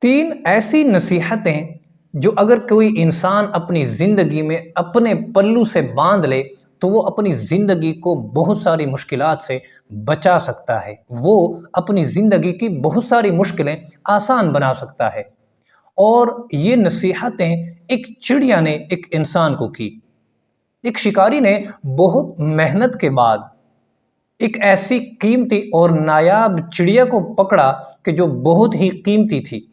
تین ایسی نصیحتیں جو اگر کوئی انسان اپنی زندگی میں اپنے پلو سے باندھ لے تو وہ اپنی زندگی کو بہت ساری مشکلات سے بچا سکتا ہے، وہ اپنی زندگی کی بہت ساری مشکلیں آسان بنا سکتا ہے۔ اور یہ نصیحتیں ایک چڑیا نے ایک انسان کو کی۔ ایک شکاری نے بہت محنت کے بعد ایک ایسی قیمتی اور نایاب چڑیا کو پکڑا کہ جو بہت ہی قیمتی تھی۔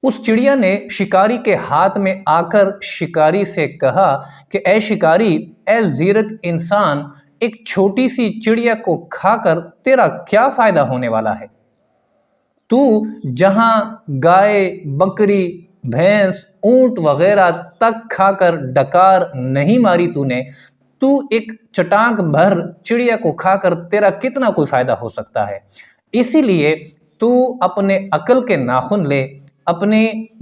اس چڑیا نے شکاری کے ہاتھ میں آ کر شکاری سے کہا کہ اے شکاری، اے زیرک انسان، ایک چھوٹی سی چڑیا کو کھا کر تیرا کیا فائدہ ہونے والا ہے؟ تو جہاں گائے، بکری، بھینس، اونٹ وغیرہ تک کھا کر ڈکار نہیں ماری تو ایک چٹانک بھر چڑیا کو کھا کر تیرا کتنا کوئی فائدہ ہو سکتا ہے؟ اسی لیے تو اپنے عقل کے ناخن لے، اپنے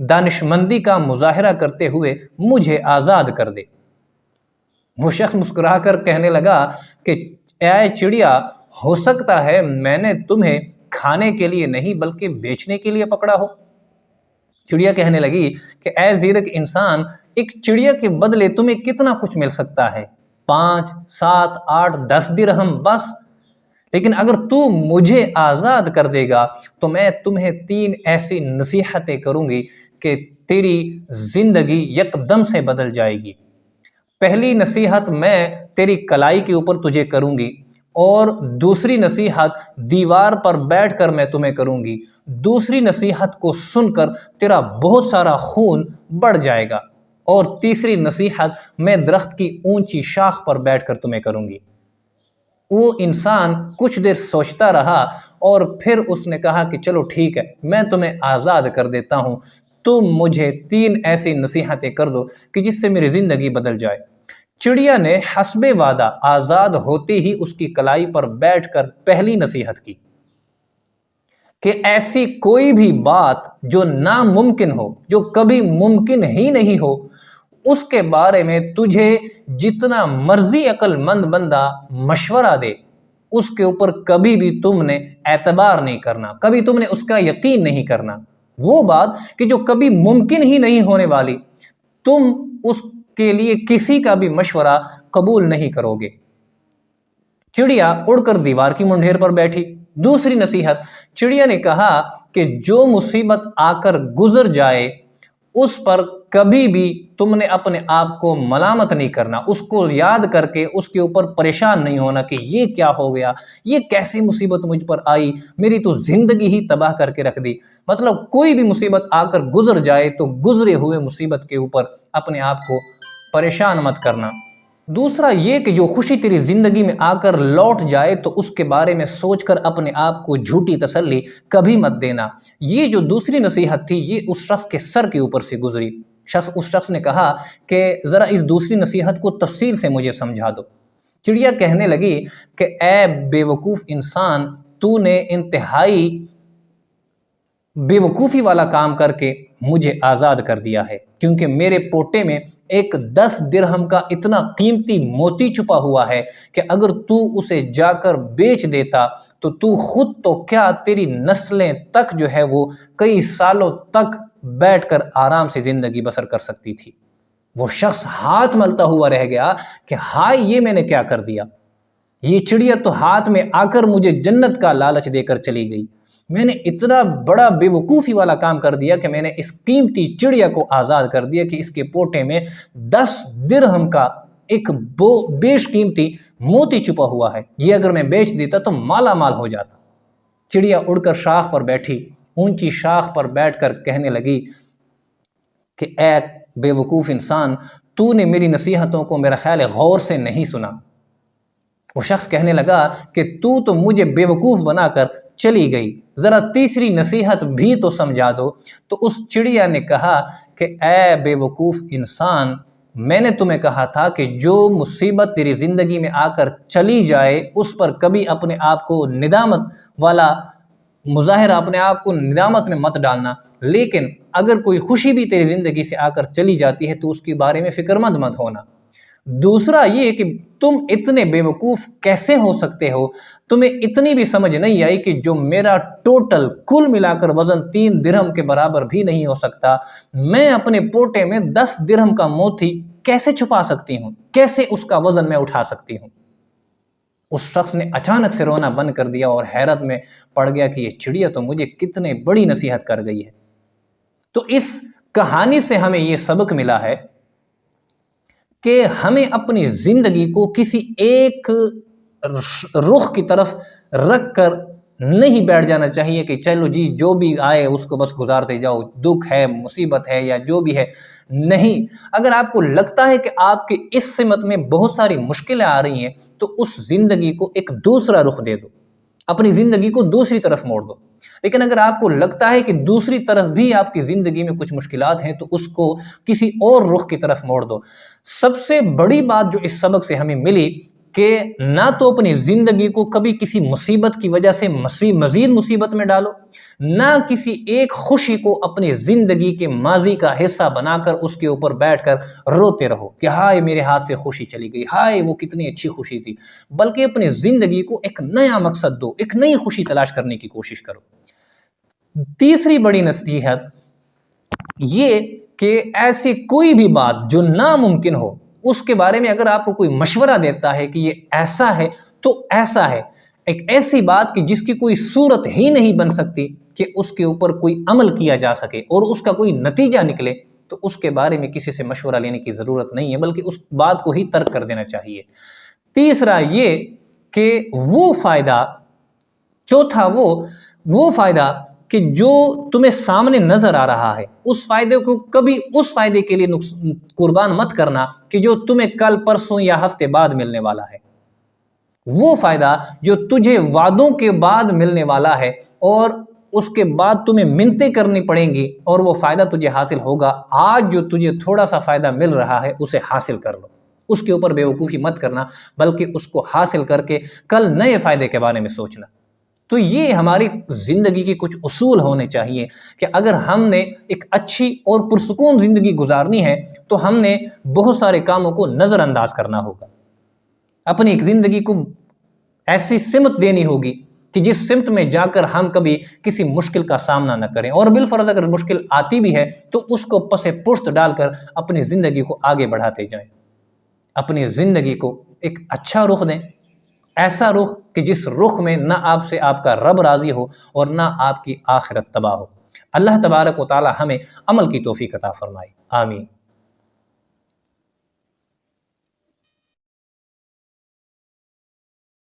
دانشمندی کا مظاہرہ کرتے ہوئے مجھے آزاد کر دے۔ وہ شخص مسکرا کر کہنے لگا کہ اے چڑیا، ہو سکتا ہے میں نے تمہیں کھانے کے لیے نہیں بلکہ بیچنے کے لیے پکڑا ہو۔ چڑیا کہنے لگی کہ اے زیرک انسان، ایک چڑیا کے بدلے تمہیں کتنا کچھ مل سکتا ہے؟ 5، 7، 8، 10 درہم بس۔ لیکن اگر تو مجھے آزاد کر دے گا تو میں تمہیں 3 ایسی نصیحتیں کروں گی کہ تیری زندگی یکدم سے بدل جائے گی۔ پہلی نصیحت میں تیری کلائی کے اوپر تجھے کروں گی، اور دوسری نصیحت دیوار پر بیٹھ کر میں تمہیں کروں گی۔ دوسری نصیحت کو سن کر تیرا بہت سارا خون بڑھ جائے گا، اور تیسری نصیحت میں درخت کی اونچی شاخ پر بیٹھ کر تمہیں کروں گی۔ وہ انسان کچھ دیر سوچتا رہا اور پھر اس نے کہا کہ چلو ٹھیک ہے، میں تمہیں آزاد کر دیتا ہوں، تم مجھے 3 ایسی نصیحتیں کر دو کہ جس سے میری زندگی بدل جائے۔ چڑیا نے حسب وعدہ آزاد ہوتے ہی اس کی کلائی پر بیٹھ کر پہلی نصیحت کی کہ ایسی کوئی بھی بات جو ناممکن ہو، جو کبھی ممکن ہی نہیں ہو، اس کے بارے میں تجھے جتنا مرضی عقل مند بندہ مشورہ دے، اس کے اوپر کبھی بھی تم نے اعتبار نہیں کرنا، کبھی تم نے اس کا یقین نہیں کرنا۔ وہ بات کہ جو کبھی ممکن ہی نہیں ہونے والی، تم اس کے لیے کسی کا بھی مشورہ قبول نہیں کرو گے۔ چڑیا اڑ کر دیوار کی منڈھیر پر بیٹھی۔ دوسری نصیحت، چڑیا نے کہا کہ جو مصیبت آ کر گزر جائے اس پر کبھی بھی تم نے اپنے آپ کو ملامت نہیں کرنا، اس کو یاد کر کے اس کے اوپر پریشان نہیں ہونا کہ یہ کیا ہو گیا، یہ کیسی مصیبت مجھ پر آئی، میری تو زندگی ہی تباہ کر کے رکھ دی۔ مطلب کوئی بھی مصیبت آ کر گزر جائے تو گزرے ہوئے مصیبت کے اوپر اپنے آپ کو پریشان مت کرنا۔ دوسرا یہ کہ جو خوشی تیری زندگی میں آ کر لوٹ جائے تو اس کے بارے میں سوچ کر اپنے آپ کو جھوٹی تسلی کبھی مت دینا۔ یہ جو دوسری نصیحت تھی یہ اس شخص کے سر کے اوپر سے گزری۔ اس شخص نے کہا کہ ذرا اس دوسری نصیحت کو تفصیل سے مجھے سمجھا دو۔ چڑیا کہنے لگی کہ اے بے وقوف انسان، تو نے انتہائی بے وقوفی والا کام کر کے مجھے آزاد کر دیا ہے، کیونکہ میرے پوٹے میں ایک 10 درہم کا اتنا قیمتی موتی چھپا ہوا ہے کہ اگر تو اسے جا کر بیچ دیتا تو خود تو کیا تیری نسلیں تک جو ہے وہ کئی سالوں تک بیٹھ کر آرام سے زندگی بسر کر سکتی تھی۔ وہ شخص ہاتھ ملتا ہوا رہ گیا کہ ہائے، یہ میں نے کیا کر دیا؟ یہ چڑیا تو ہاتھ میں آ کر مجھے جنت کا لالچ دے کر چلی گئی۔ میں نے اتنا بڑا بے وقوفی والا کام کر دیا کہ میں نے اس قیمتی چڑیا کو آزاد کر دیا کہ اس کے پوٹے میں 10 درہم کا ایک بیش قیمتی موتی چھپا ہوا ہے، یہ اگر میں بیچ دیتا تو مالا مال ہو جاتا۔ چڑیا اڑ کر شاخ پر بیٹھی، اونچی شاخ پر بیٹھ کر کہنے لگی کہ اے بے وقوف انسان، تو نے میری نصیحتوں کو میرا خیال ہے غور سے نہیں سنا۔ وہ شخص کہنے لگا کہ تو مجھے بے وقوف بنا کر چلی گئی، ذرا تیسری نصیحت بھی تو سمجھا دو۔ تو اس چڑیا نے کہا کہ اے بے وقوف انسان، میں نے تمہیں کہا تھا کہ جو مصیبت تیری زندگی میں آ کر چلی جائے اس پر کبھی اپنے آپ کو ندامت والا مظاہرہ، اپنے آپ کو ندامت میں مت ڈالنا، لیکن اگر کوئی خوشی بھی تیری زندگی سے آ کر چلی جاتی ہے تو اس کے بارے میں فکر مند مت ہونا۔ دوسرا یہ کہ تم اتنے بیوقوف کیسے ہو سکتے ہو، تمہیں اتنی بھی سمجھ نہیں آئی کہ جو میرا ٹوٹل کل ملا کر وزن 3 درہم کے برابر بھی نہیں ہو سکتا، میں اپنے پوٹے میں 10 درہم کا موتی کیسے چھپا سکتی ہوں، کیسے اس کا وزن میں اٹھا سکتی ہوں۔ اس شخص نے اچانک سے رونا بند کر دیا اور حیرت میں پڑ گیا کہ یہ چڑیا تو مجھے کتنے بڑی نصیحت کر گئی ہے۔ تو اس کہانی سے ہمیں یہ سبق ملا ہے کہ ہمیں اپنی زندگی کو کسی ایک رخ کی طرف رکھ کر نہیں بیٹھ جانا چاہیے کہ چلو جی جو بھی آئے اس کو بس گزارتے جاؤ، دکھ ہے، مصیبت ہے یا جو بھی ہے۔ نہیں، اگر آپ کو لگتا ہے کہ آپ کے اس سمت میں بہت ساری مشکلیں آ رہی ہیں تو اس زندگی کو ایک دوسرا رخ دے دو، اپنی زندگی کو دوسری طرف موڑ دو۔ لیکن اگر آپ کو لگتا ہے کہ دوسری طرف بھی آپ کی زندگی میں کچھ مشکلات ہیں تو اس کو کسی اور رخ کی طرف موڑ دو۔ سب سے بڑی بات جو اس سبق سے ہمیں ملی کہ نہ تو اپنی زندگی کو کبھی کسی مصیبت کی وجہ سے مزید مصیبت میں ڈالو، نہ کسی ایک خوشی کو اپنی زندگی کے ماضی کا حصہ بنا کر اس کے اوپر بیٹھ کر روتے رہو کہ ہائے میرے ہاتھ سے خوشی چلی گئی، ہائے وہ کتنی اچھی خوشی تھی، بلکہ اپنی زندگی کو ایک نیا مقصد دو، ایک نئی خوشی تلاش کرنے کی کوشش کرو۔ تیسری بڑی نصیحت یہ کہ ایسی کوئی بھی بات جو ناممکن ہو اس کے بارے میں اگر آپ کو کوئی مشورہ دیتا ہے کہ یہ ایسا ہے تو ایسا ہے، ایک ایسی بات کہ جس کی کوئی صورت ہی نہیں بن سکتی کہ اس کے اوپر کوئی عمل کیا جا سکے اور اس کا کوئی نتیجہ نکلے، تو اس کے بارے میں کسی سے مشورہ لینے کی ضرورت نہیں ہے، بلکہ اس بات کو ہی ترک کر دینا چاہیے۔ تیسرا یہ کہ وہ فائدہ، چوتھا وہ فائدہ کہ جو تمہیں سامنے نظر آ رہا ہے اس فائدے کو کبھی اس فائدے کے لیے قربان مت کرنا کہ جو تمہیں کل پرسوں یا ہفتے بعد ملنے والا ہے۔ وہ فائدہ جو تجھے وعدوں کے بعد ملنے والا ہے اور اس کے بعد تمہیں منتیں کرنی پڑیں گی اور وہ فائدہ تجھے حاصل ہوگا، آج جو تجھے تھوڑا سا فائدہ مل رہا ہے اسے حاصل کر لو، اس کے اوپر بیوقوفی مت کرنا، بلکہ اس کو حاصل کر کے کل نئے فائدے کے بارے میں سوچنا۔ تو یہ ہماری زندگی کے کچھ اصول ہونے چاہیے کہ اگر ہم نے ایک اچھی اور پرسکون زندگی گزارنی ہے تو ہم نے بہت سارے کاموں کو نظر انداز کرنا ہوگا، اپنی ایک زندگی کو ایسی سمت دینی ہوگی کہ جس سمت میں جا کر ہم کبھی کسی مشکل کا سامنا نہ کریں، اور بالفرض اگر مشکل آتی بھی ہے تو اس کو پس پشت ڈال کر اپنی زندگی کو آگے بڑھاتے جائیں، اپنی زندگی کو ایک اچھا رخ دیں، ایسا رخ کہ جس رخ میں نہ آپ سے آپ کا رب راضی ہو اور نہ آپ کی آخرت تباہ ہو۔ اللہ تبارک و تعالی ہمیں عمل کی توفیق عطا فرمائے، آمین۔